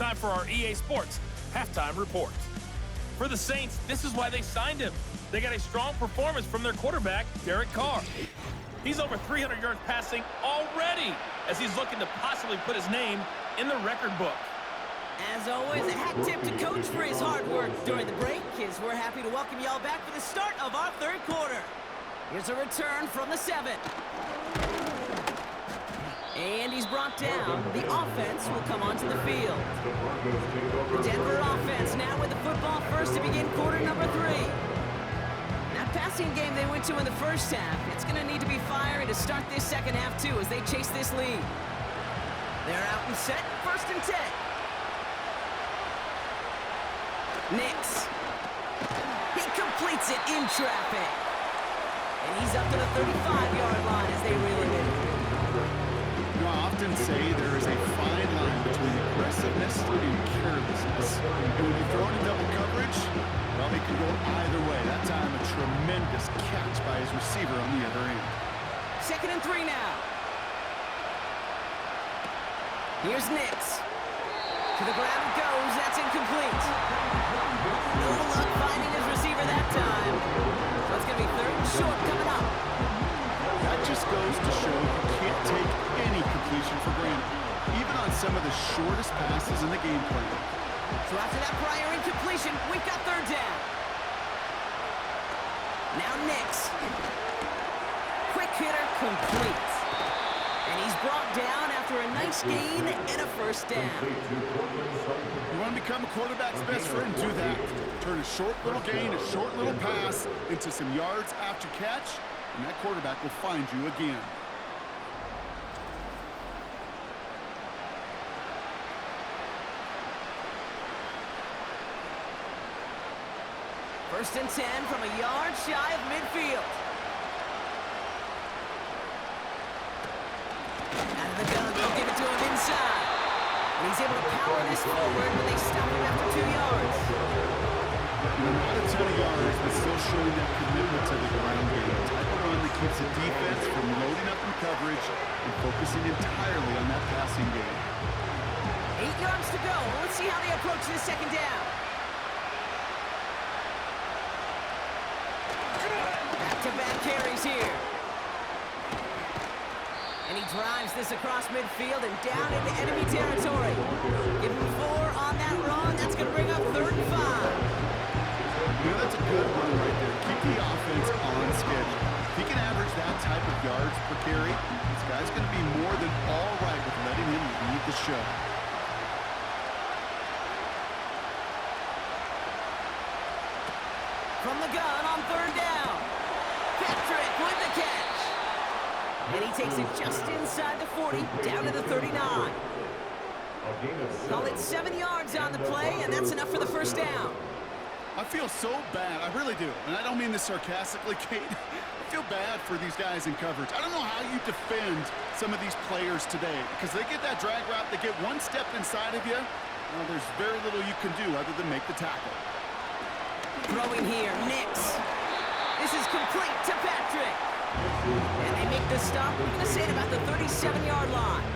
time for our EA Sports Halftime Report. For the Saints, this is why they signed him. They got a strong performance from their quarterback, Derek Carr. He's over 300 yards passing already as he's looking to possibly put his name in the record book. As always, a hat tip to Coach for his hard work during the break, as we're happy to welcome y'all back for the start of our third quarter. Here's a return from the 7. And he's brought down. The offense will come onto the field. The Denver offense now with the football first to begin quarter number 3. That passing game they went to in the first half, it's going to need to be firing to start this second half too as they chase this lead. They're out and set, 1st and 10. Nix. He completes it in traffic. And he's up to the 35-yard line as they reel him in. You know, I often say there is a fine line between aggressiveness and carelessness. And when you throw it in double coverage, well, it can go either way. That time, a tremendous catch by his receiver on the other end. 2nd and 3 now. Here's Nix. To the ground it goes. That's incomplete. No luck finding his receiver that time. So it's going to be 3rd and short coming up. That just goes to show you can't take any completion for granted, even on some of the shortest passes in the game plan. So after that prior incompletion, we've got 3rd down. Now Nix. Quick hitter complete. And he's brought down after a nice gain and a 1st down. You want to become a quarterback's best friend? Do that. Turn a short little gain, a short little pass into some yards after catch, and that quarterback will find you again. First and 10 from a yard shy of midfield. Out of the gun, they'll give it to him inside. And he's able to power this forward when they stop him after 2 yards. Not a ton of yards, but still showing that commitment to the ground game. The type of run that keeps the defense from loading up in coverage and focusing entirely on that passing game. 8 yards to go. Let's see how they approach this 2nd down. Back-to-back carries here. And he drives this across midfield and down into enemy territory. Give him 4 on that run. That's going to bring up 3rd and 5. You know, that's a good run right there. Keep the offense on schedule. If he can average that type of yards per carry, this guy's going to be more than all right with letting him lead the show. From the gun on 3rd down. Patrick with the catch. And he takes it just inside the 40, down to the 39. Call it 7 yards on the play, and that's enough for the 1st down. I feel so bad. I really do. And I don't mean this sarcastically, Kate. I feel bad for these guys in coverage. I don't know how you defend some of these players today because they get that drag route, they get one step inside of you. Well, there's very little you can do other than make the tackle. Throwing here, Nix. This is complete to Patrick. And they make the stop. We're going to say it about the 37-yard line.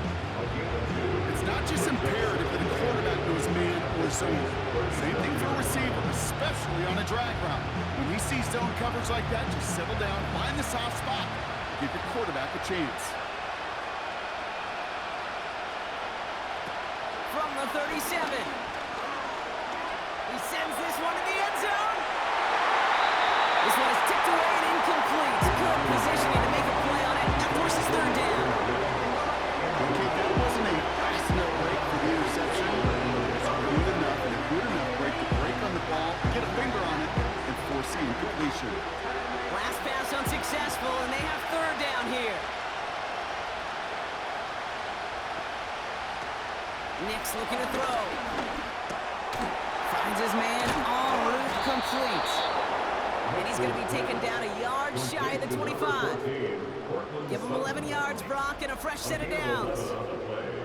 It's not just imperative that a quarterback knows man or zone. Same thing for a receiver, especially on a drag route. When you see zone coverage like that, just settle down, find the soft spot, give your quarterback a chance. From the 37. He sends this one to the end zone. This one is tipped away and incomplete. Good positioning to make a play on it. That forces 3rd down. Okay, that wasn't a fast enough break for the interception. It's good enough and a good enough break to break on the ball, get a finger on it, and force the incompletion. Last pass unsuccessful, and they have 3rd down here. Nix looking to throw. Finds his man en route complete. And he's going to be taken down a yard shy of the 25. Give him 11 yards, Brock, and a fresh set of downs.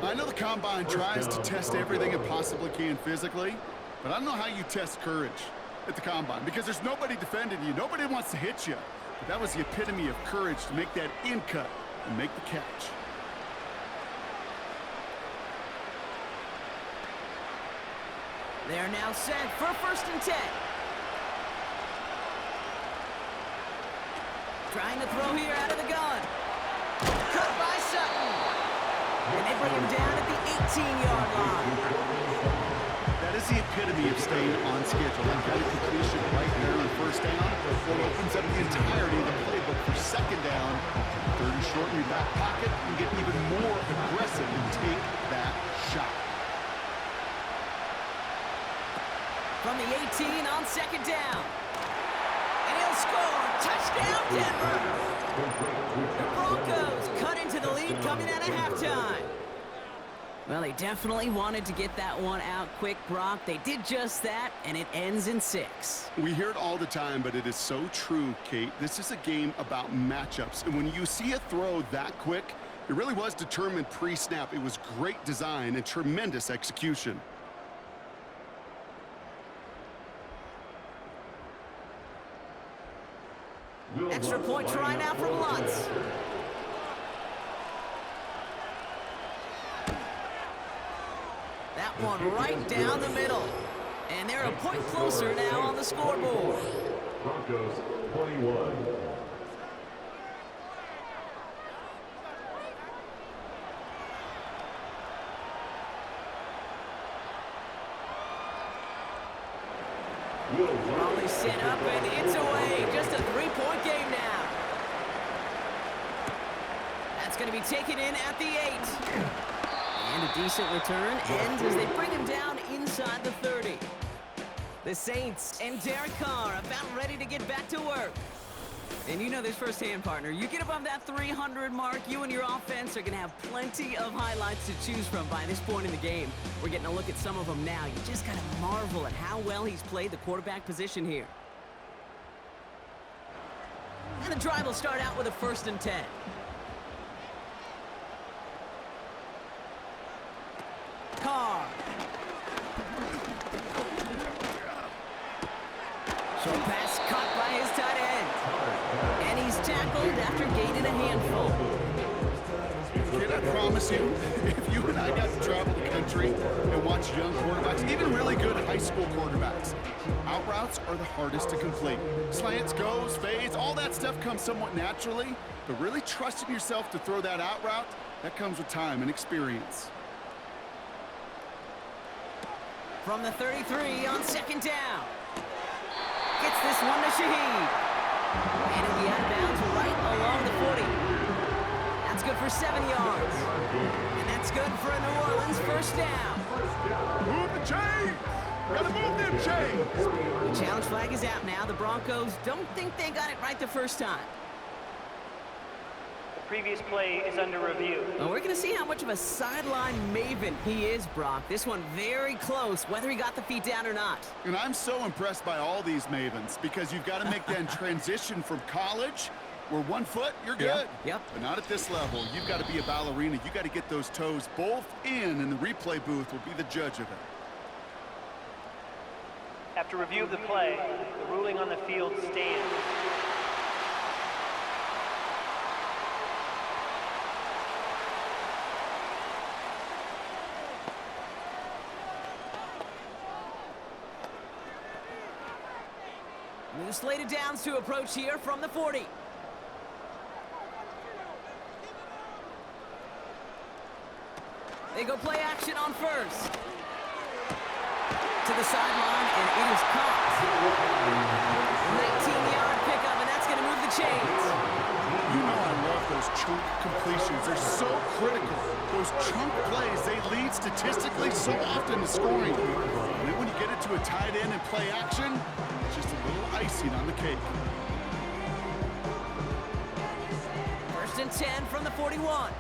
I know the Combine tries to test everything it possibly can physically, but I don't know how you test courage at the Combine because there's nobody defending you. Nobody wants to hit you. But that was the epitome of courage to make that in cut and make the catch. They're now set for 1st and 10. Trying to throw here out of the gun. Cut by Sutton. And they bring him down at the 18-yard line. That is the epitome of staying on schedule. That kind of completion right there on 1st down. It opens up the entirety of the playbook for 2nd down. 3rd and short in your back pocket. You get even more aggressive and take that shot. From the 18 on 2nd down. And he'll score. Touchdown, Denver. The Broncos cut into the lead coming out of halftime. Well, they definitely wanted to get that one out quick, Brock. They did just that, and it ends in 6. We hear it all the time, but it is so true, Kate. This is a game about matchups. And when you see a throw that quick, it really was determined pre-snap. It was great design and tremendous execution. Extra point try now from Lutz. That one right down the middle. And they're a point closer now on the scoreboard. Broncos 21. Raleigh set up and it's away. Just a 3-point game now. That's going to be taken in at the 8. And a decent return ends as they bring him down inside the 30. The Saints and Derek Carr about ready to get back to work. And you know this firsthand, partner. You get above that 300 mark, you and your offense are going to have plenty of highlights to choose from by this point in the game. We're getting a look at some of them now. You just got to marvel at how well he's played the quarterback position here. And the drive will start out with a 1st and 10. Carr. Short pass caught by his tight end. And he's tackled after gaining a handful. Kid, I promise you, if you and I got to travel the country and watch young quarterbacks, even really good high school quarterbacks, out routes are the hardest to complete. Slants, goes, fades, all that stuff comes somewhat naturally, but really trusting yourself to throw that out route, that comes with time and experience. From the 33 on 2nd down. Gets this one to Shaheed. And it'll be out of bounds right along the 40. That's good for 7 yards. And that's good for a New Orleans 1st down. Move the chains! Gotta move them chains! The challenge flag is out now. The Broncos don't think they got it right the first time. Previous play is under review. Well, we're going to see how much of a sideline maven he is, Brock. This one very close, whether he got the feet down or not. And I'm so impressed by all these mavens because you've got to make that transition from college where 1 foot, you're good. Yep. But not at this level. You've got to be a ballerina. You've got to get those toes both in, and the replay booth will be the judge of it. After review of the play, the ruling on the field stands. New slated downs to approach here from the 40. They go play action on 1st. To the sideline, and it is caught. 19-yard pickup, and that's going to move the chains. You know I love those chunk completions. They're so critical. Those chunk plays, they lead statistically so often to scoring. And then when you get it to a tight end and play action, it's just a little icing on the cake. 1st and 10 from the 41.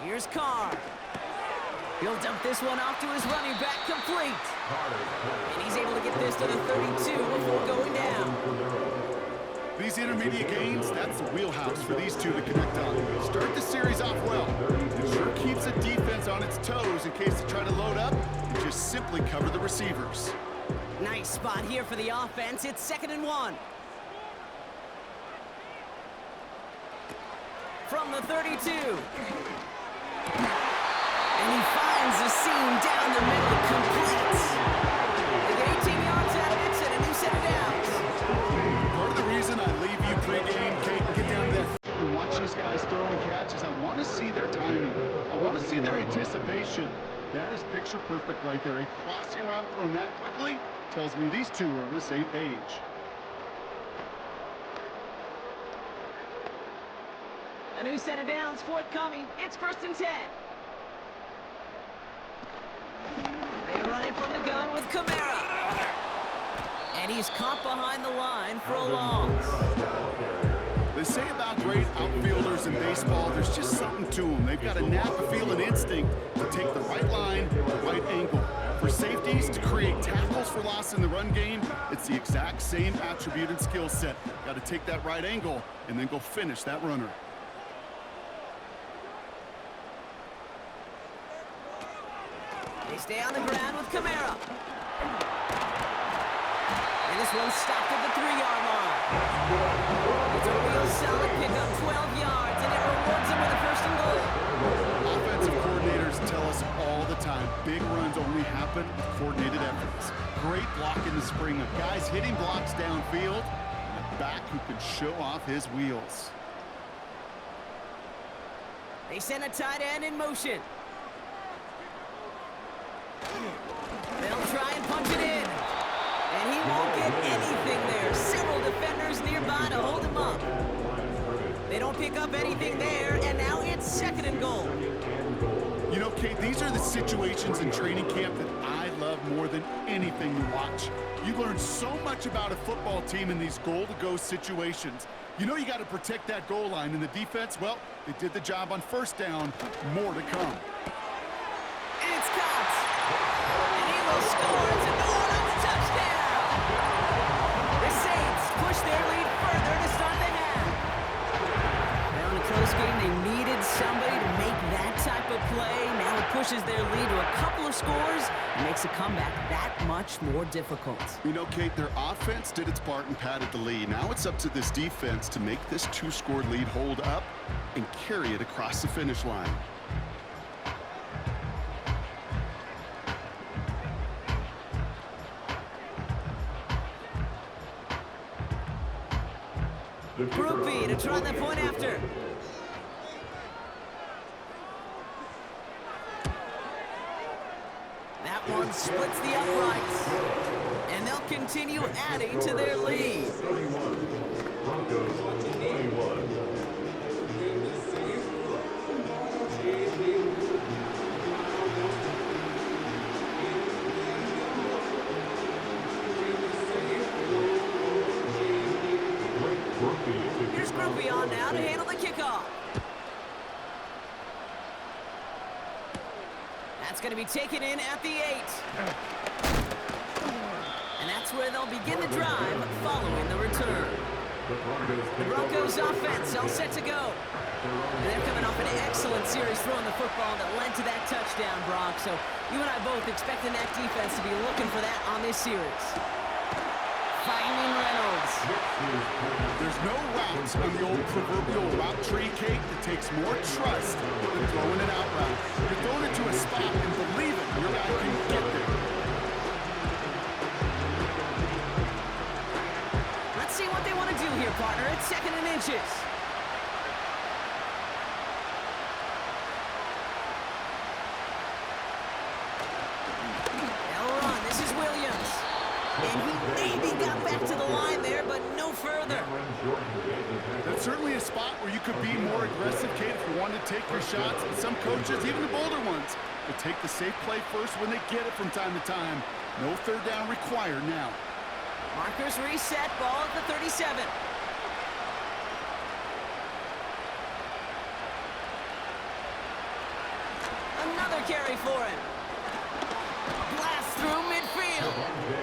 Here's Carr. He'll dump this one off to his running back, complete. And he's able to get this to the 32 before going down. These intermediate gains, that's the wheelhouse for these two to connect on. Start the series off well. It sure keeps the defense on its toes in case they try to load up and just simply cover the receivers. Nice spot here for the offense. It's 2nd and 1. from the 32. And he finds the seam down the middle, complete. They get 18 yards out of it, and a new set of downs. Part of the reason I leave you pregame, Kate, and get down to that and watch these guys throw and catch is I want to see their timing. I want to see their anticipation. That is picture perfect right there. A crossing route thrown that quickly tells me these two are on the same page. A new set of downs forthcoming. It's 1st and 10. They run it from the gun with Kamara. And he's caught behind the line for a loss. They say about great outfielders in baseball, there's just something to them. They've got a knack, a feel, and instinct to take the right line, the right angle. For safeties, to create tackles for loss in the run game, it's the exact same attribute and skill set. Got to take that right angle and then go finish that runner. They stay on the ground with Kamara. And this one's stopped at the 3-yard line. It's a real solid pickup, 12 yards, and it rewards him with a 1st and goal. Offensive coordinators tell us all the time, big runs only happen with coordinated efforts. Great block in the spring of guys hitting blocks downfield, and a back who can show off his wheels. They send a tight end in motion. They'll try and punch it in. And he won't get anything there. Several defenders nearby to hold him up. They don't pick up anything there, and now it's 2nd and goal. You know, Kate, these are the situations in training camp that I love more than anything to watch. You learn so much about a football team in these goal-to-go situations. You know you got to protect that goal line, and the defense, well, they did the job on 1st down. More to come. And it's caught. And he will score. It's a no-run touchdown. The Saints push their lead further to start the half. Now in a close game, they needed somebody to make that type of play. Now it pushes their lead to a couple of scores and makes a comeback that much more difficult. You know, Kate, their offense did its part and padded the lead. Now it's up to this defense to make this 2-score lead hold up and carry it across the finish line. Groupie to try the point after. That one splits the uprights. And they'll continue adding to their lead. Broncos 21. Here's Groupie on now to handle the kickoff. That's going to be taken in at the 8. And that's where they'll begin the drive following the return. The Broncos offense all set to go. And they're coming off an excellent series throwing the football that led to that touchdown, Brock. So you and I both expecting that defense to be looking for that on this series. Finding Reynolds. There's no routes on the old proverbial route tree, Kate, that takes more trust than throwing an out route. You're throwing it to a spot and believe it, your guy can get there. Let's see what they want to do here, partner. It's 2nd and inches. They'll run. This is Williams. And he maybe got back to the line there, but no further. That's certainly a spot where you could be more aggressive, Kate, if you wanted to take your shots. And some coaches, even the bolder ones, will take the safe play first when they get it from time to time. No 3rd down required now. Markers reset, ball at the 37. Another carry for him. Blast through midfield.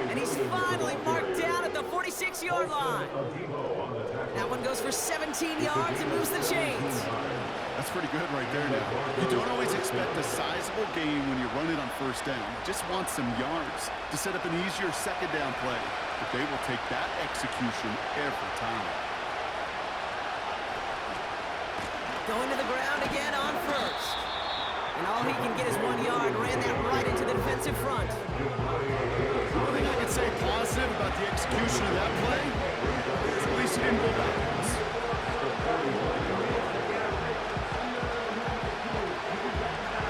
And he's finally marked down at the 46-yard line. That one goes for 17 yards and moves the chains. That's pretty good right there now. You don't always expect a sizable gain when you run it on 1st down. You just want some yards to set up an easier 2nd down play. But they will take that execution every time. Going to the ground again on first. And all he can get is 1 yard. Ran that right into the defensive front. One thing I can say positive about the execution of that play is at least he didn't go backwards.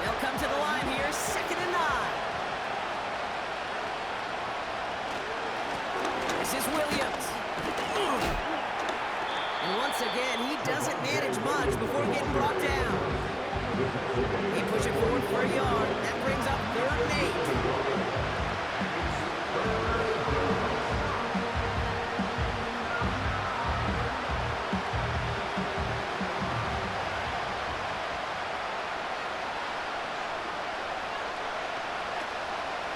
They'll come to the line here, 2nd and 9. This is Williams. And once again, he doesn't manage much before getting brought down. He pushes it forward for a yard. That brings up 3rd and 8.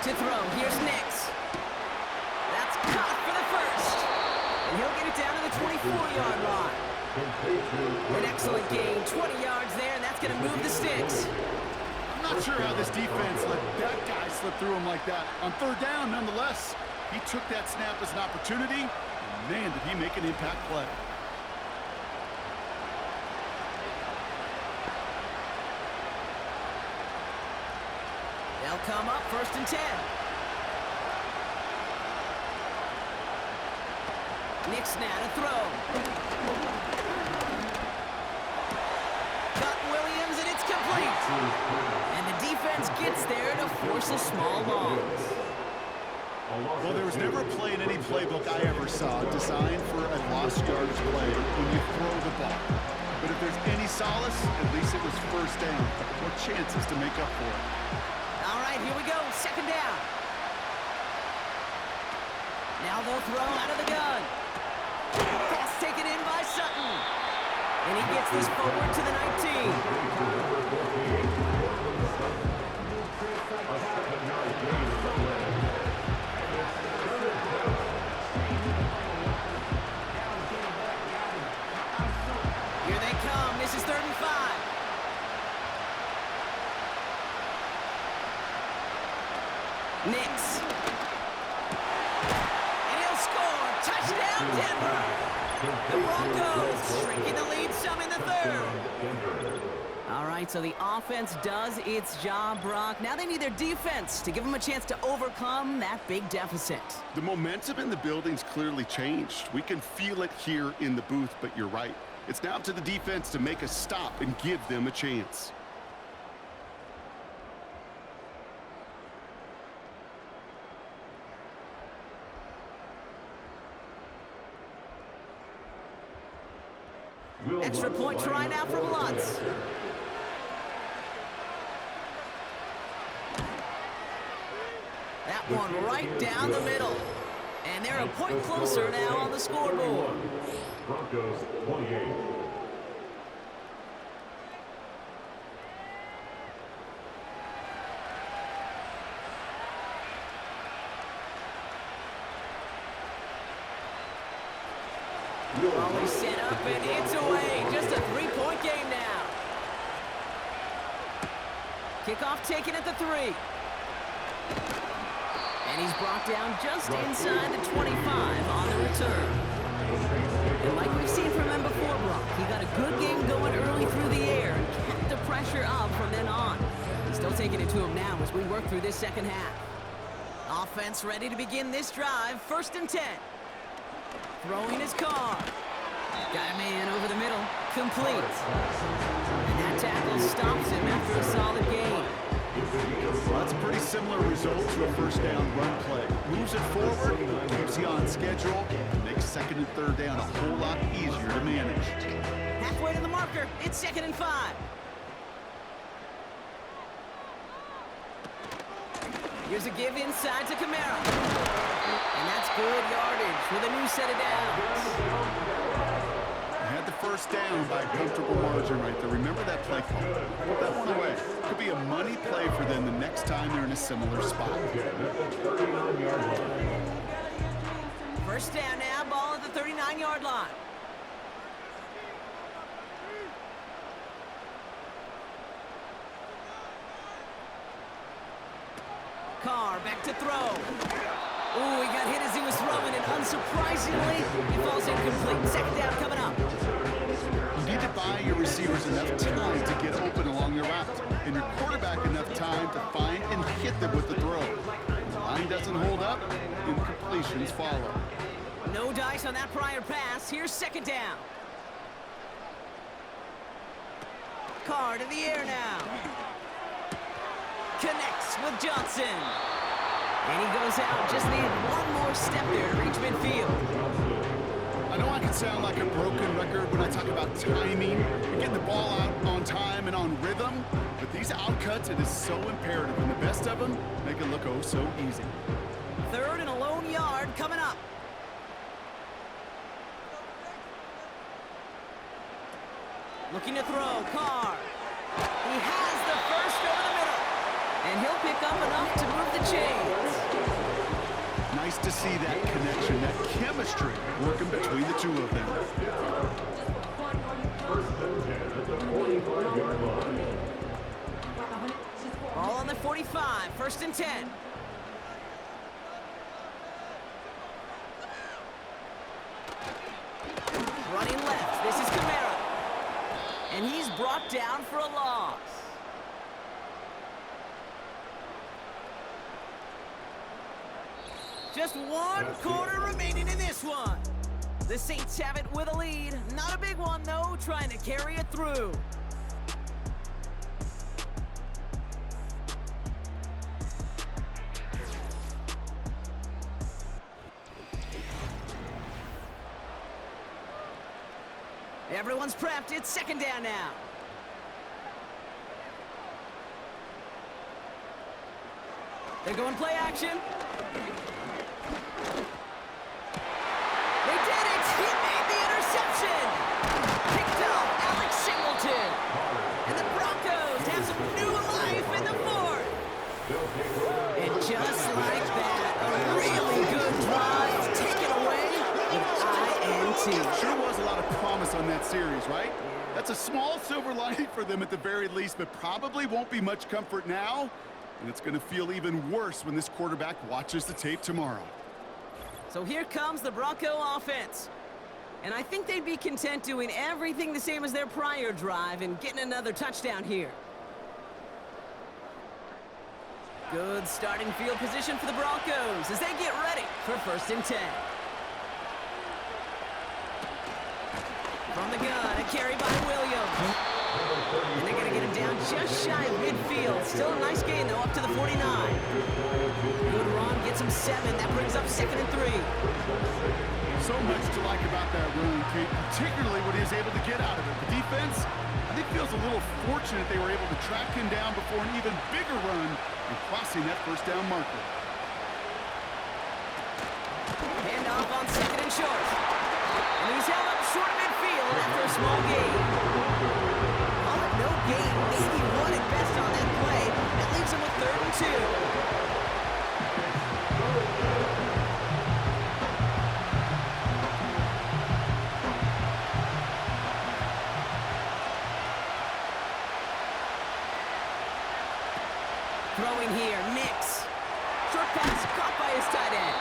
To throw, here's Nix. That's caught for the first. And he'll get it down to the 24-yard line. An excellent gain, 20 yards there, and that's going to move the sticks. I'm not sure how this defense let that guy slip through him like that. On 3rd down, nonetheless, he took that snap as an opportunity, and man, did he make an impact play. They'll come up 1st and 10. Nix now to throw. Cut Williams, and it's complete. And the defense gets there to force a small loss. Well, there was never a play in any playbook I ever saw designed for a lost yardage play when you throw the ball. But if there's any solace, at least it was 1st down. More chances to make up for it. All right, here we go, 2nd down. Now they'll throw out of the gun. Pass taken in by Sutton. And he gets this forward to the 19. Here they come. This is 3rd and 5. Nix. And he'll score. Touchdown, Denver. The Broncos shrinking the lead some in the 3rd. All right, so the offense does its job, Brock. Now they need their defense to give them a chance to overcome that big deficit. The momentum in the building's clearly changed. We can feel it here in the booth, but you're right. It's now up to the defense to make a stop and give them a chance. Extra point try now from Lutz. That one right down the middle. And they're a point closer now on the scoreboard. Broncos 28. Volley set up and it's away. Just a 3-point game now. Kickoff taken at the 3. And he's brought down just inside the 25 on the return. And like we've seen from him before, Brock, he got a good game going early through the air and kept the pressure up from then on. He's still taking it to him now as we work through this 2nd half. Offense ready to begin this drive. 1st and 10. Throwing his car. Got a man over the middle. Complete. And that tackle stops him after a solid gain. Well, that's a pretty similar result to a 1st down run play. Moves it forward, keeps you on schedule, and makes 2nd and 3rd down a whole lot easier to manage. Halfway to the marker. It's 2nd and 5. Here's a give inside to Kamara. And that's good yardage with a new set of downs. Had the 1st down by a comfortable margin right there. Remember that play call. Put that one away. Could be a money play for them the next time they're in a similar spot. 1st down now, ball at the 39-yard line. Carr back to throw. Ooh, he got hit as he was throwing, and unsurprisingly, he falls incomplete. 2nd down coming up. You need to buy your receivers enough time to get open along your route, and your quarterback enough time to find and hit them with the throw. If the line doesn't hold up, incompletions follow. No dice on that prior pass. Here's second down. Carr in the air now. Connects with Johnson. And he goes out. Just needed one more step there to reach midfield. I know I can sound like a broken record when I talk about timing and getting the ball out on time and on rhythm, but these outcuts, it is so imperative, and the best of them make it look oh so easy. Third and a lone yard coming up. Looking to throw, Carr. He has the first over the middle. And he'll pick up enough to move the chains. Nice to see that connection, that chemistry working between the two of them. Ball on the 45, first and 10. Running left, this is Kamara. And he's brought down for a loss. Just one quarter remaining in this one. The Saints have it with a lead. Not a big one, though, trying to carry it through. Everyone's prepped. It's second down now. They're going play action. They did it! He made the interception! Picked off Alex Singleton. And the Broncos have some new life in the fourth. And just like that, a really good drive taken away with INT. Sure was a lot of promise on that series, right? That's a small silver lining for them at the very least, but probably won't be much comfort now. And it's going to feel even worse when this quarterback watches the tape tomorrow. So here comes the Bronco offense. And I think they'd be content doing everything the same as their prior drive and getting another touchdown here. Good starting field position for the Broncos as they get ready for first and 10. From the gun, a carry by Williams. And they're going to get him down just shy of midfield. Still a nice gain, though, up to the 49. Good run, gets him 7. That brings up second and 3. So much to like about that run, Kate, particularly what he was able to get out of it. The defense, I think, feels a little fortunate they were able to track him down before an even bigger run and crossing that first down marker. Hand off on second and short. And he's held up short of midfield after a small gain. Call it no gain, maybe one at best on that play. That leaves him with third and 2. Throwing here, Nix. Short pass caught by his tight end.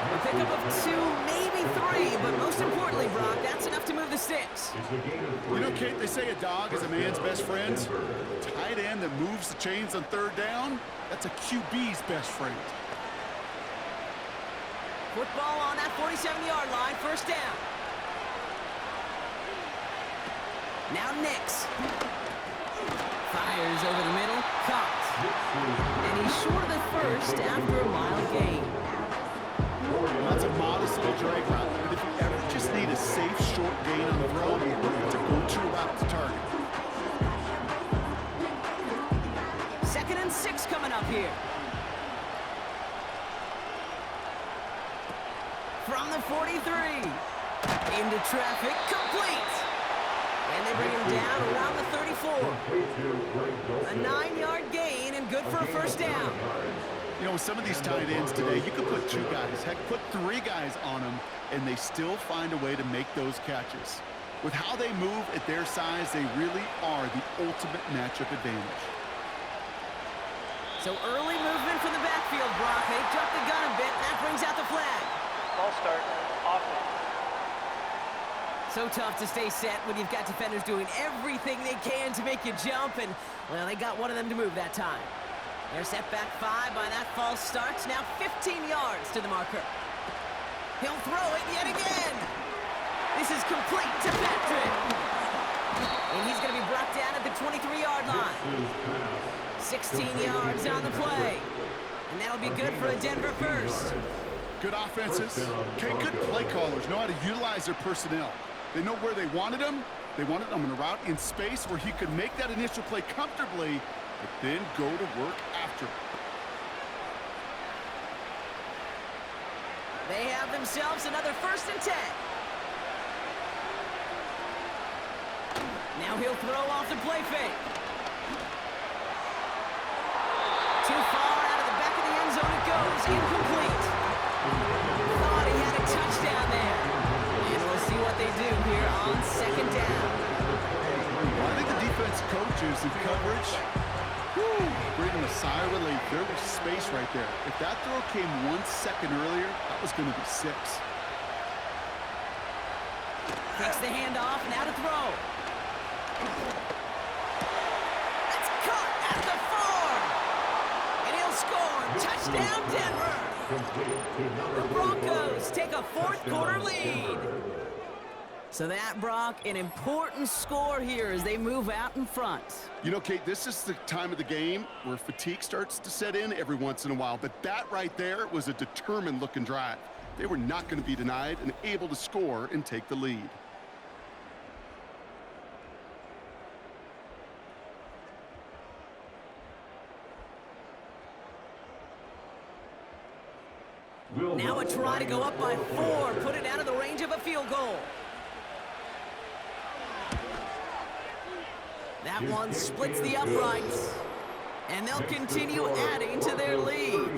A pickup of 2, maybe 3, but most importantly, Brock, that's enough to move the sticks. You know, Kate, they say a dog is a man's best friend. The tight end that moves the chains on third down, that's a QB's best friend. Football on that 47-yard line, first down. Now Nix. Fires over the middle, caught. And he's short of the first after a mild gain. That's a modest little drag route, but if you ever just need a safe short gain on the throw, it's a go-to route to target. Second and 6 coming up here. From the 43. Into traffic, complete. And they bring him down around the 34. A 9-yard gain and good for a first down. You know, with some of these tight ends today, you could put 2 guys, heck, put 3 guys on them, and they still find a way to make those catches. With how they move at their size, they really are the ultimate matchup advantage. So early movement from the backfield, Brock. They jumped the gun a bit. That brings out the flag. Ball start, offense. So tough to stay set when you've got defenders doing everything they can to make you jump, and, well, they got one of them to move that time. They're set back 5 by that false start. Now 15 yards to the marker. He'll throw it yet again. This is complete to Patrick. And he's going to be brought down at the 23-yard line. 16 yards on the play. And that'll be good for a Denver first. Good offenses. Okay, good play callers know how to utilize their personnel. They know where they wanted him. They wanted him in a route in space where he could make that initial play comfortably, but then go to work after. They have themselves another 1st and 10. Now he'll throw off the play fake. Too far out of the back of the end zone it goes. Incomplete. Thought he had a touchdown there. And we'll see what they do here on 2nd down. Well, I think the defense coaches in coverage, breathing a sigh of relief. There was space right there. If that throw came 1 second earlier, that was going to be 6. Takes the handoff, now to throw. That's caught at the 4. And he'll score. Touchdown, Denver. The Broncos take a 4th quarter lead. So that, Brock, an important score here as they move out in front. You know, Kate, this is the time of the game where fatigue starts to set in every once in a while. But that right there was a determined-looking drive. They were not going to be denied and able to score and take the lead. Now a try to go up by 4, put it out of the range of a field goal. That one splits the uprights, and they'll continue adding to their lead.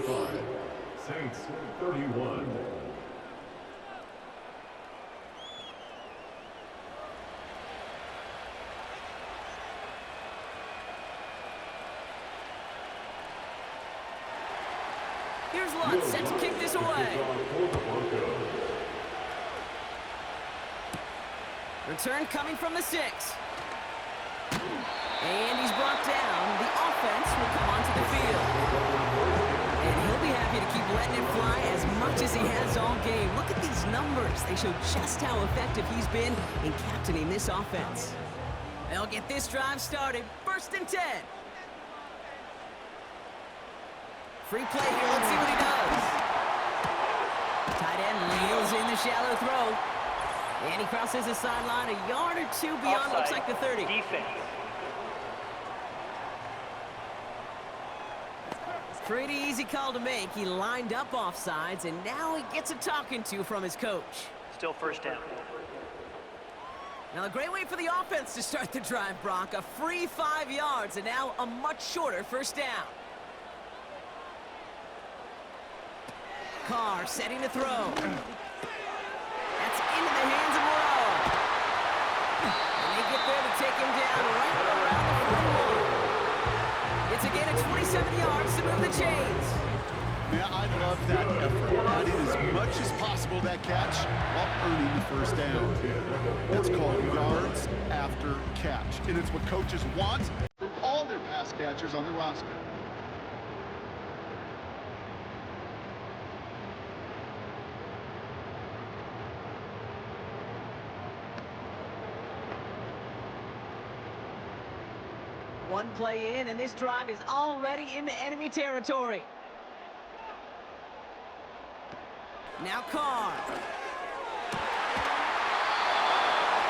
Saints 31. Here's Lutz set to kick this away. Return coming from the 6. And he's brought down. The offense will come onto the field. And he'll be happy to keep letting it fly as much as he has all game. Look at these numbers. They show just how effective he's been in captaining this offense. They'll get this drive started. 1st and 10. Free play here. Let's see what he does. Tight end reels in the shallow throw. And he crosses the sideline a yard or 2 beyond, looks like the 30. Defense. Pretty easy call to make. He lined up offsides, and now he gets a talking to from his coach. Still 1st down. Now a great way for the offense to start the drive, Brock. A free 5 yards, and now a much shorter 1st down. Carr setting to throw. That's into the hands of Moreau. And they get there to take him down right around the 41. It's a gain of 27 yards to move the chains. Yeah, I love that effort. Adding as much as possible that catch while earning the 1st down. That's called yards after catch. And it's what coaches want from all their pass catchers on the roster. One play in, and this drive is already into enemy territory. Now Carr.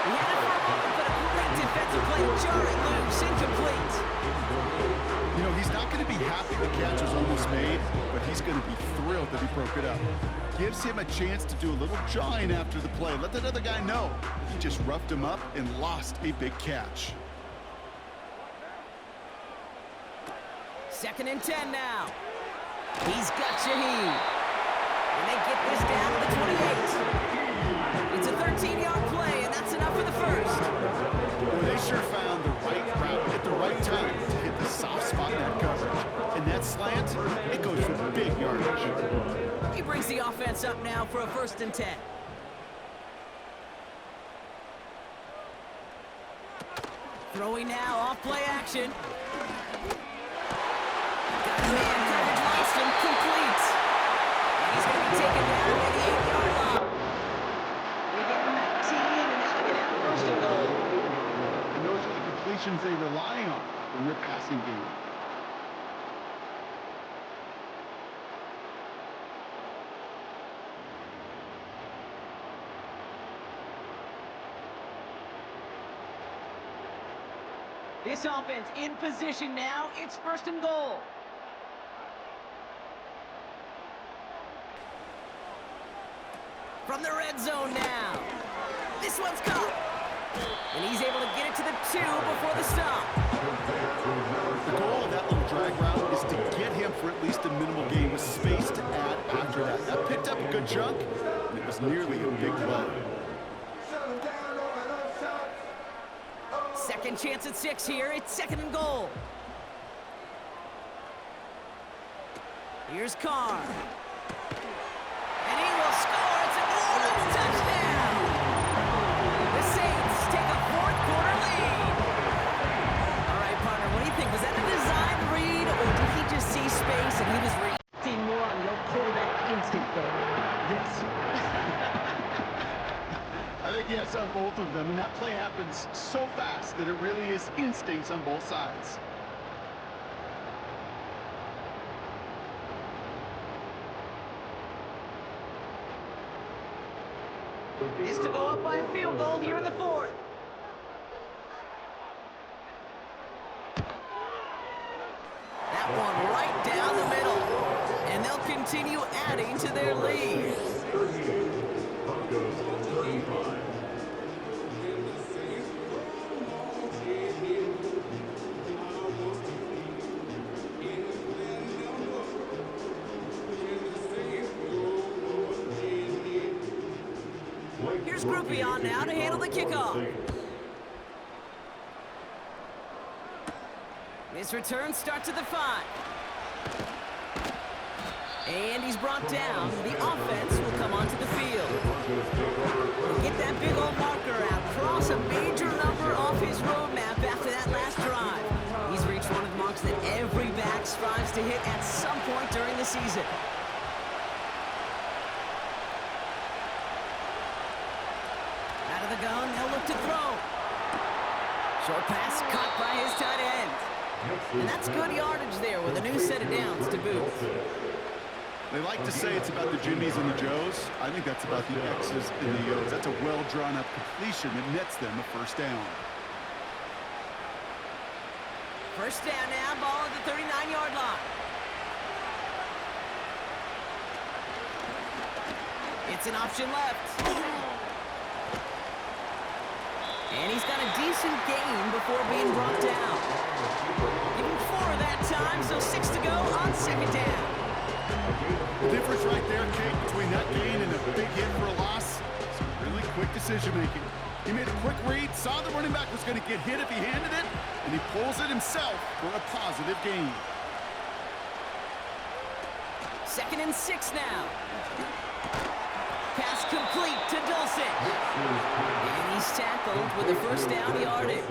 He had it for a moment, but a great defensive play. Jarring loose, incomplete. You know, he's not going to be happy the catch was almost made, but he's going to be thrilled that he broke it up. Gives him a chance to do a little jawing after the play. Let that other guy know he just roughed him up and lost a big catch. 2nd and 10 now. He's got Shaheed. And they get this down to the 28. It's a 13-yard play, and that's enough for the 1st. Well, they sure found the right route at the right time to hit the soft spot in that coverage. And that slant, it goes for big yardage. He brings the offense up now for a 1st and 10. Throwing now, off play action. Got a man coverage lost him, complete. And he's going to be taken down at the 8-yard line. They get him that team, and now they have first and goal. And those are the completions they rely on in their passing game. This offense in position now. It's first and goal. From the red zone now. This one's caught. And he's able to get it to the 2 before the stop. The goal of that little drag route is to get him for at least a minimal gain with space to add after that. That picked up a good chunk, and it was nearly a big play. Second chance at 6 here. It's second and goal. Here's Carr. And he will score. It's a touchdown. The Saints take a fourth-quarter lead. All right, partner, what do you think? Was that a design read, or did he just see space and he was reading more on your quarterback instinct, though? Yes. I think yes on both of them, and that play happens so fast that it really is instincts on both sides. Is to go up by a field goal here in the fourth. That one right down the middle. And they'll continue adding to their lead. 38. Broncos 35. Here's Groupie on now to handle the kickoff. This return starts at the 5. And he's brought down. The offense will come onto the field. Get that big old marker out. Cross a major number off his roadmap after that last drive. He's reached one of the marks that every back strives to hit at some point during the season. Out of the gun, they'll look to throw. Short pass caught by his tight end. And that's good yardage there with a new set of downs to boot. They like to say it's about the Jimmies and the Joes. I think that's about the X's and the O's. That's a well-drawn-up completion that nets them a first down. First down now, ball at the 39-yard line. It's an option left. And he's got a decent gain before being brought down. Give him 4 that time, so 6 to go on second down. The difference right there, Kate, between that gain and a big hit for a loss, some really quick decision-making. He made a quick read, saw the running back was going to get hit if he handed it, and he pulls it himself for a positive gain. Second and 6 now. Pass complete to Dulcich. And he's tackled with a first down yardage.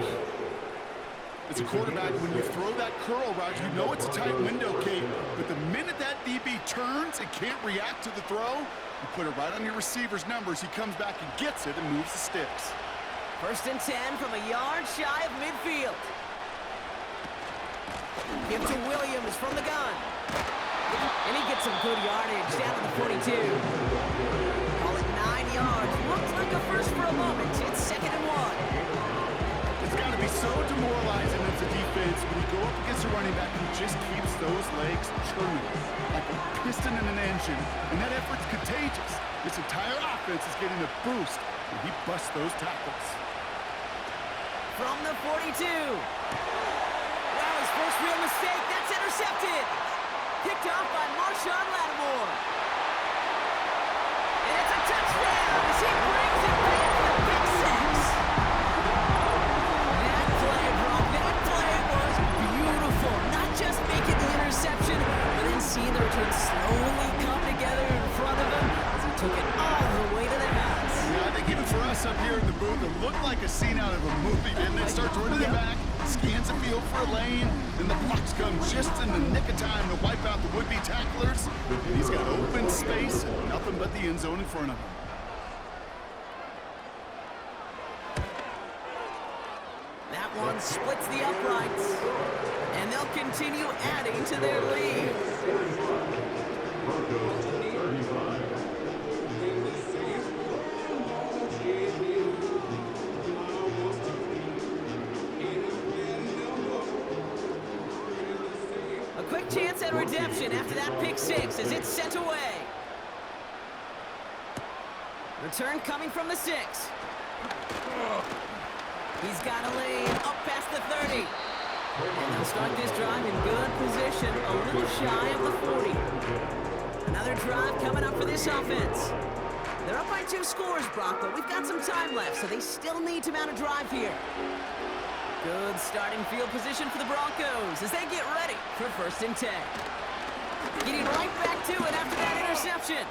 As a quarterback, when you throw that curl route, you know it's a tight window, Kate. But the minute that DB turns and can't react to the throw, you put it right on your receiver's numbers. He comes back and gets it and moves the sticks. First and 10 from a yard shy of midfield. Give to Williams from the gun. And he gets some good yardage down to the 42. Call it 9 yards. Looked like a first for a moment. It's second and 1. It's got to be so demoralizing as a defense when you go up against a running back who just keeps those legs churning like a piston in an engine, and that effort's contagious. This entire offense is getting a boost when he busts those tackles. From the 42. Well, his first real mistake. That's intercepted. Picked off by Marshawn Lattimore. And it's a touchdown as he brings it back for the big 6. That play, Brock, that play was beautiful. Not just making the interception, but then seeing the return slowly come together in front of him as he took it all the way to the house. Yeah, I think even for us this up here in the booth. It looked like a scene out of a movie, didn't it? Starts running it back, scans the field for a lane, and the blocks come just in the nick of time to wipe out the would-be tacklers. And he's got open space and nothing but the end zone in front of him. That one splits the uprights, and they'll continue adding to their lead. Broncos 35. A quick chance at redemption after that pick six as it's sent away. Return coming from the 6. He's got a lane up past the 30. And they'll start this drive in good position, a little shy of the 40. Another drive coming up for this offense. They're up by 2 scores, Brock, but we've got some time left, so they still need to mount a drive here. Good starting field position for the Broncos as they get ready for 1st and 10. Getting right back to it after that interception.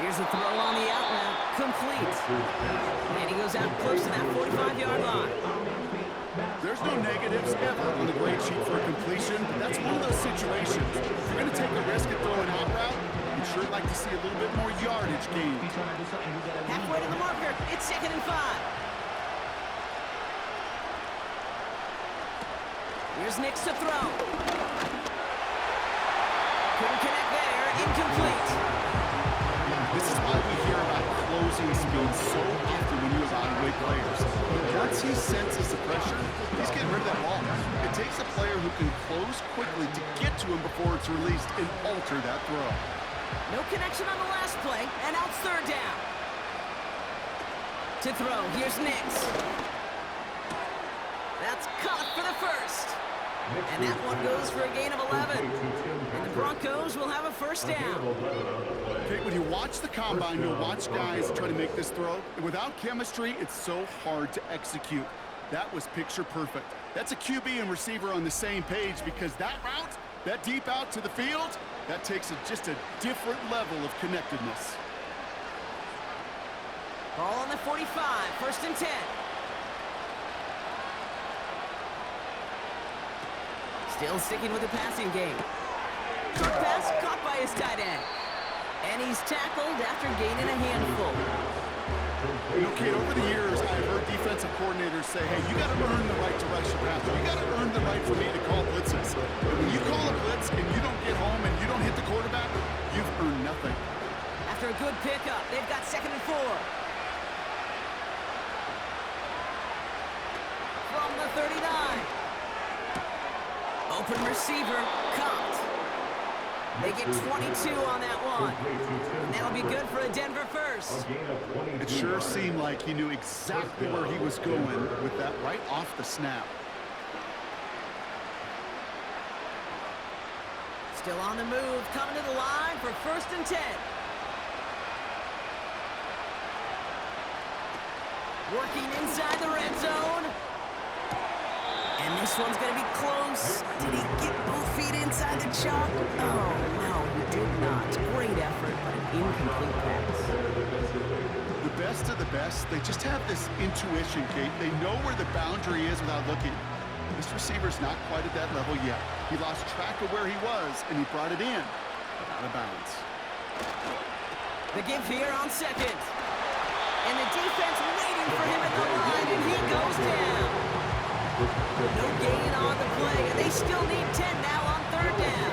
Here's a throw on the out route, complete. And he goes out close to that 45-yard line. There's no negatives ever on the grade sheet for a completion, but that's one of those situations. If you're going to take a risk at throwing out route, you'd sure like to see a little bit more yardage gained. Halfway to the marker, it's 2nd and 5. Here's Nix to throw. Couldn't connect there, incomplete. This is why we hear about closing speed so often when you evaluate players. Once he senses the pressure, he's getting rid of that ball. It takes a player who can close quickly to get to him before it's released and alter that throw. No connection on the last play, and out 3rd down. To throw, here's Nix. That's caught for the 1st. And that one goes for a gain of 11. And the Broncos will have a 1st down. Okay, when you watch the combine, you'll watch guys try to make this throw. And without chemistry, it's so hard to execute. That was picture perfect. That's a QB and receiver on the same page because that route, that deep out to the field, that takes just a different level of connectedness. Ball on the 45, 1st and 10. Still sticking with the passing game. Short pass caught by his tight end. And he's tackled after gaining a handful. You know, Kate, over the years, I've heard defensive coordinators say, hey, you got to earn the right to rush the passer. You got to earn the right for me to call blitzes. But when you call a blitz and you don't get home and you don't hit the quarterback, you've earned nothing. After a good pickup, they've got 2nd and 4. From the 39. Open receiver, caught. They get 22 on that one. And that'll be good for a Denver 1st. It sure seemed like he knew exactly where he was going with that right off the snap. Still on the move, coming to the line for 1st and 10. Working inside the red zone. And this one's going to be close. Did he get both feet inside the chalk? Oh, no, he did not. Great effort, but an incomplete pass. The best of the best, they just have this intuition, Kate. They know where the boundary is without looking. This receiver's not quite at that level yet. He lost track of where he was, and he brought it in, but out of bounds. The give here on 2nd. And the defense waiting for him at the line, and he goes down. No gain on the play, and they still need 10 now on 3rd down.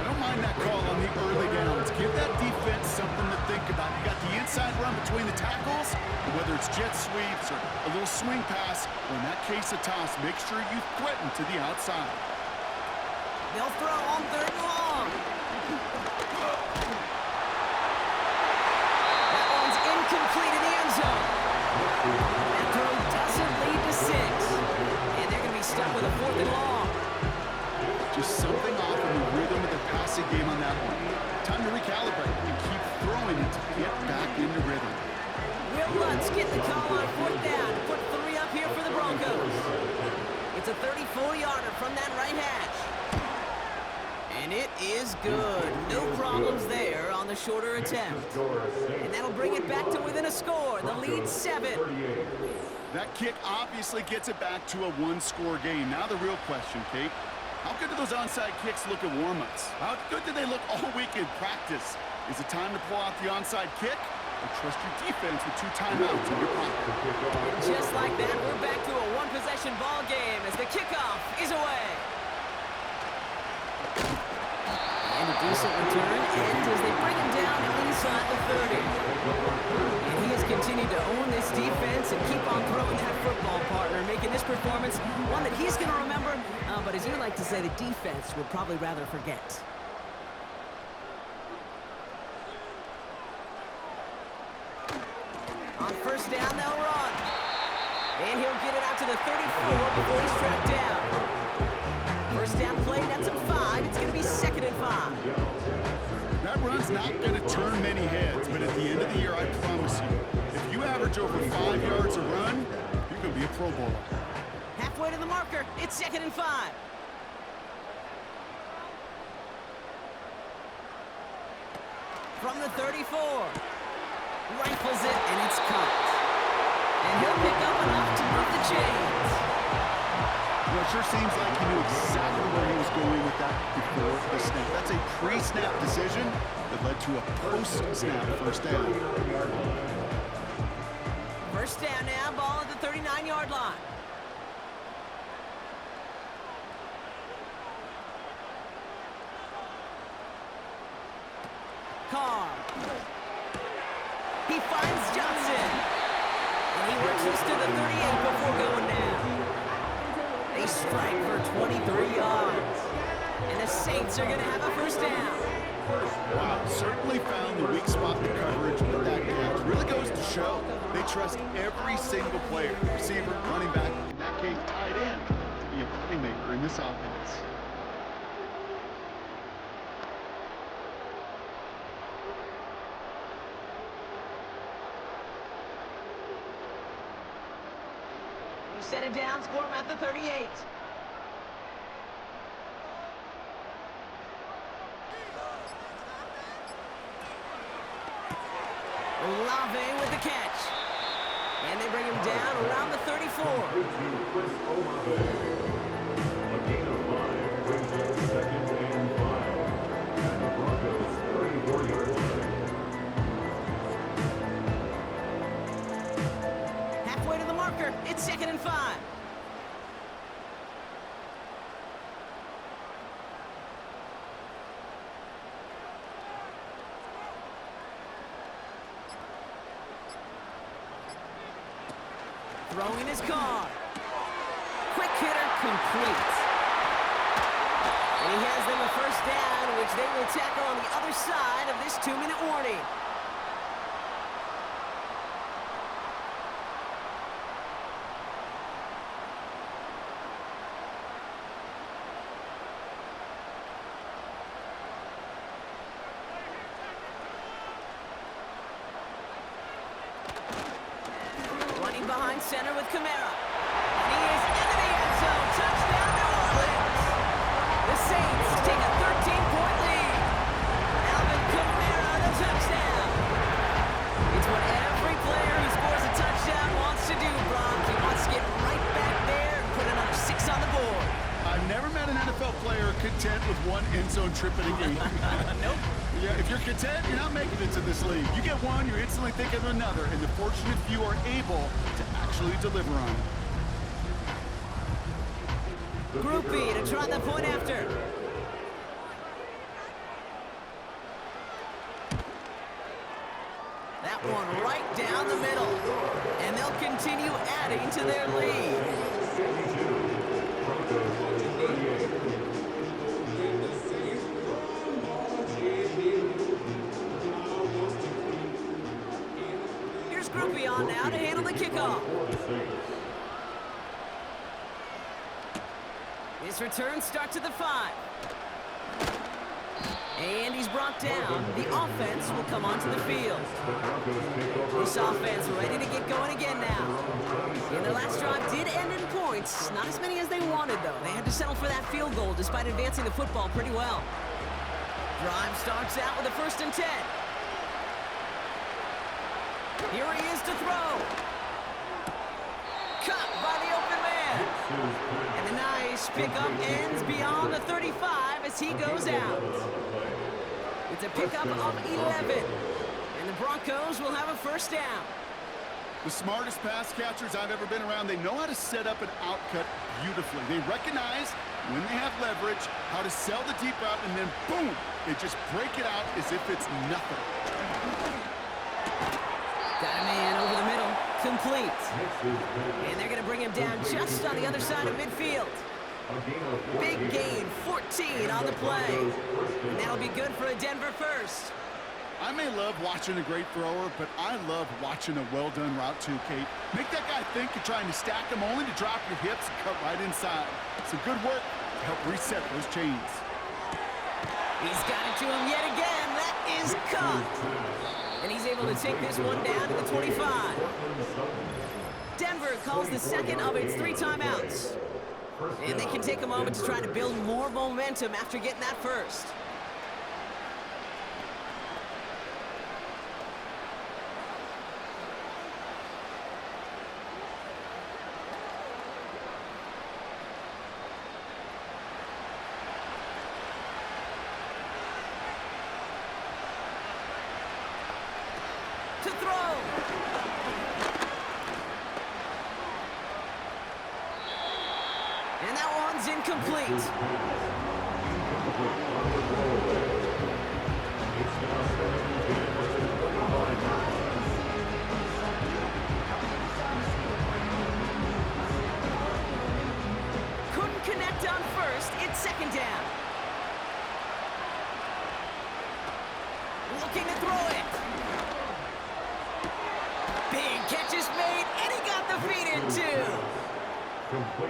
I don't mind that call on the early downs. Give that defense something to think about. You got the inside run between the tackles, and whether it's jet sweeps or a little swing pass, or in that case a toss, make sure you threaten to the outside. They'll throw on 3rd and long. That one's incomplete in the end zone. That throw doesn't lead to 6. And they're going to be stuck with a 4th and long. Just something off in the rhythm of the passing game on that one. Time to recalibrate and keep throwing it to get back into rhythm. Will Lutz get the call on 4th down to put 3 up here for the Broncos. It's a 34-yarder from that right hash. And it is good. No problems there on the shorter attempt. And that'll bring it back to within a score. The lead 7. That kick obviously gets it back to a one-score game. Now the real question, Kate, how good do those onside kicks look at warm-ups? How good do they look all week in practice? Is it time to pull out the onside kick? Or trust your defense with 2 timeouts in your pocket? And just like that, we're back to a one-possession ball game as the kickoff is away. And a decent return ends as they bring him down inside the 30. And he has continued to own this defense and keep on throwing that football, partner, making this performance one that he's going to remember, but as you like to say, the defense would probably rather forget. On first down, they'll run. And he'll get it out to the 34 before he's tracked down. First down play, that's a 5. It's going to be 2nd and 5. That run's not going to turn many heads, but at the end of the year, I promise you, if you average over 5 yards a run, you're going to be a Pro Bowler. Halfway to the marker, it's 2nd and 5. From the 34. Rifles it, and it's caught. And he'll pick up enough to move the chains. Well, it sure seems like he knew exactly where he was going with that before the snap. That's a pre-snap decision that led to a post-snap first down. First down now, ball at the 39-yard line. Carr. He finds Johnson. And he reaches to the 38 before going down. They strike for 23 yards. And the Saints are going to have a first down. Wow, certainly found the weak spot in the coverage with that catch. Really goes to show they trust every single player, receiver, running back, in that case, tight end, to be a playmaker in this offense. Set it down, score him at the 38. Olave with the catch. And they bring him down around the 34. A gain of 5 brings up 2nd and 5. At the Broncos 34-yard line. Halfway to the marker, it's 2nd and 5. Throwing his car. Quick hitter complete. And he has them a first down, which they will tackle on the other side of this 2-minute warning. Behind center with Kamara. And he is into the end zone. Touchdown, New Orleans. The Saints take a 13-point lead. Alvin Kamara, the touchdown. It's what every player who scores a touchdown wants to do, Brock. He wants to get right back there and put another 6 on the board. I've never met an NFL player content with one end zone trip in a game. Nope. Yeah, if you're content, you're not making it to this league. You get one, you're instantly thinking of another, and the fortunate few are able to actually deliver on it. Group B to try the point after. That one right down the middle. And they'll continue adding to their lead. Here's Group B on now to handle the kickoff. This return starts at the 5. And he's brought down. The offense will come onto the field. This offense ready to get going again now. And their last drive did end in points. Not as many as they wanted, though. They had to settle for that field goal despite advancing the football pretty well. Drive starts out with a 1st and 10. Here he is to throw. Caught by the open man. And a nice pickup ends beyond the 35 as he goes out. It's a pickup of 11. And the Broncos will have a 1st down. The smartest pass catchers I've ever been around, they know how to set up an outcut beautifully. They recognize when they have leverage, how to sell the deep route, and then boom, they just break it out as if it's nothing. Got a man over the middle, complete. And they're going to bring him down just on the other side of midfield. Big gain, 14 on the play. And that'll be good for a Denver 1st. I may love watching a great thrower, but I love watching a well-done route too, Kate. Make that guy think you're trying to stack him only to drop your hips and cut right inside. Some good work to help reset those chains. He's got it to him yet again. That is caught. And he's able to take this one down to the 25. Denver calls the second of its 3 timeouts. And they can take a moment to try to build more momentum after getting that 1st. To throw. And that one's incomplete. Couldn't connect on 1st. It's 2nd down. Looking to throw it. Big catch is made, and he got the feet in too.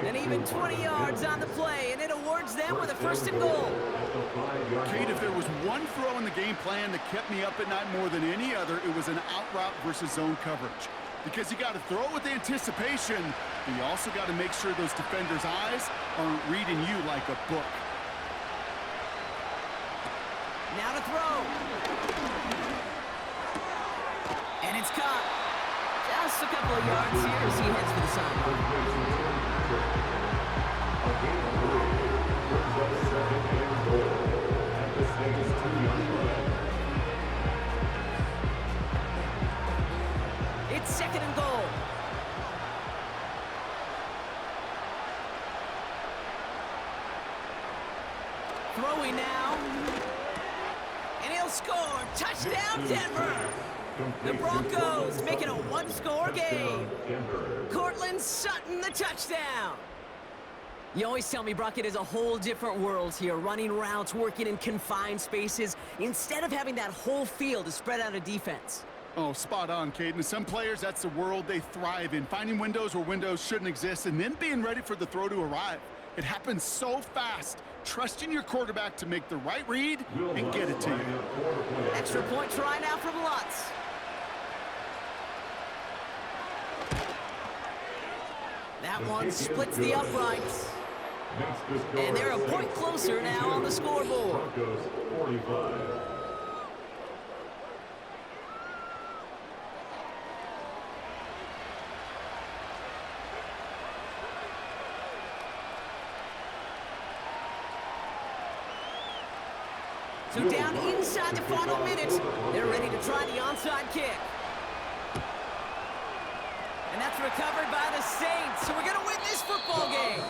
And even 20 yards on the play, and it awards them with a 1st and goal. Kate, if there was one throw in the game plan that kept me up at night more than any other, it was an out route versus zone coverage. Because you got to throw with anticipation, but you also got to make sure those defenders' eyes aren't reading you like a book. Now to throw. And it's caught. Just a couple of yards here as he heads for the sideline. It's 2nd and goal. Throwing now. And he'll score. Touchdown, Denver. The Broncos make it a 1-score game. Cortland Sutton, the touchdown. You always tell me, Brock, it is a whole different world here, running routes, working in confined spaces, instead of having that whole field to spread out a defense. Oh, spot on, Caden. Some players, that's the world they thrive in, finding windows where windows shouldn't exist and then being ready for the throw to arrive. It happens so fast. Trusting your quarterback to make the right read and get it to you. Extra point try now from Lutz. That one splits the uprights. And they're a point closer now on the scoreboard. So down inside the final minutes, they're ready to try the onside kick. And that's recovered by the Saints. So we're going to win this football game.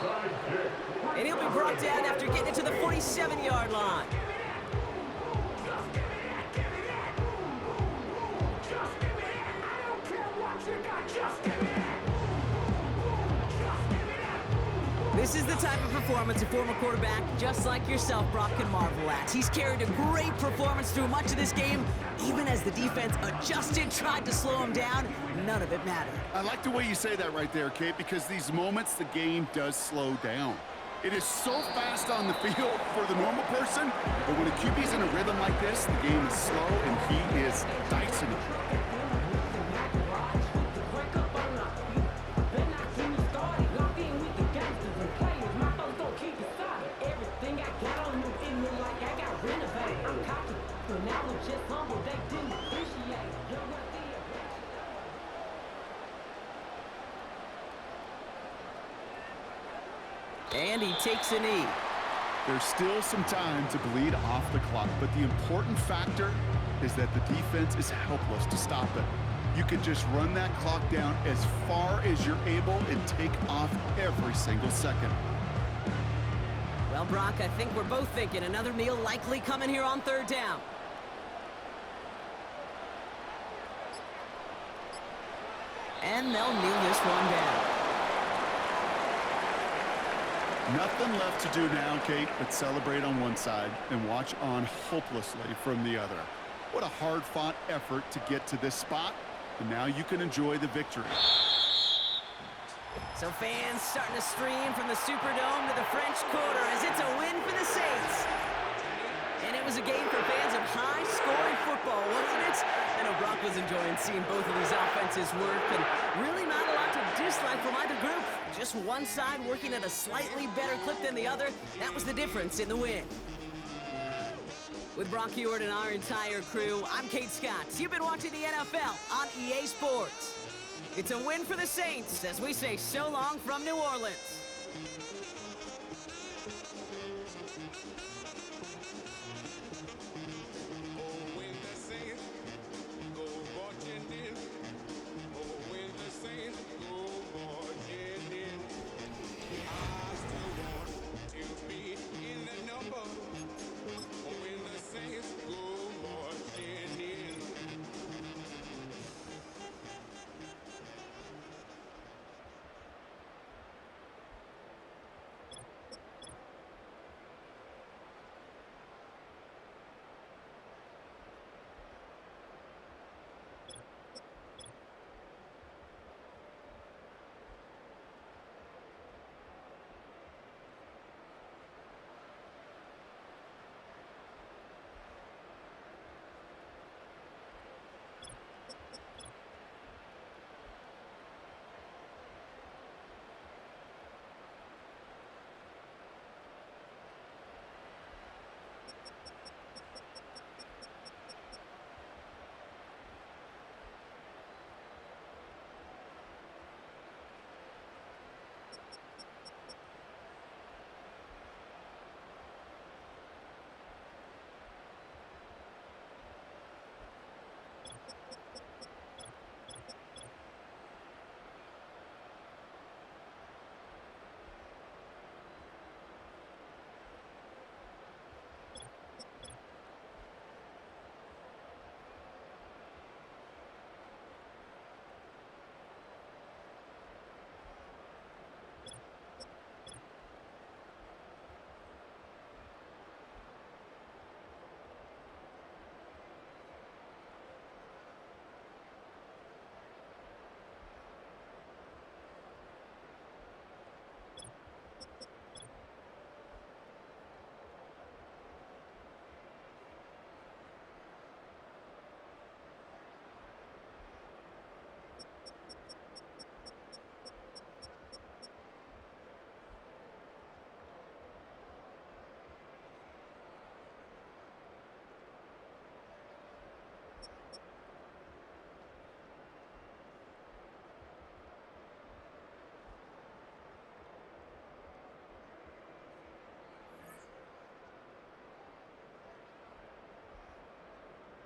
And he'll be brought down after getting it to the 47-yard line. This is the type of performance a former quarterback just like yourself, Brock, can marvel at. He's carried a great performance through much of this game. Even as the defense adjusted, tried to slow him down, none of it mattered. I like the way you say that right there, Kate, because these moments the game does slow down. It is so fast on the field for the normal person, but when a QB's in a rhythm like this, the game is slow and he is dicing it. And he takes a knee. There's still some time to bleed off the clock, but the important factor is that the defense is helpless to stop it. You can just run that clock down as far as you're able and take off every single second. Well, Brock, I think we're both thinking another kneel likely coming here on third down. And they'll kneel this one down. Nothing left to do now, Kate, but celebrate on one side and watch on hopelessly from the other. What a hard-fought effort to get to this spot, and now you can enjoy the victory. So fans starting to stream from the Superdome to the French Quarter as it's a win for the Saints. And it was a game for fans of high-scoring football, wasn't it? I know Brock was enjoying seeing both of these offenses work, and really not a lot to dislike from either group. Just one side working at a slightly better clip than the other. That was the difference in the win. With Brock Heward and our entire crew, I'm Kate Scott. You've been watching the NFL on EA Sports. It's a win for the Saints as we say so long from New Orleans.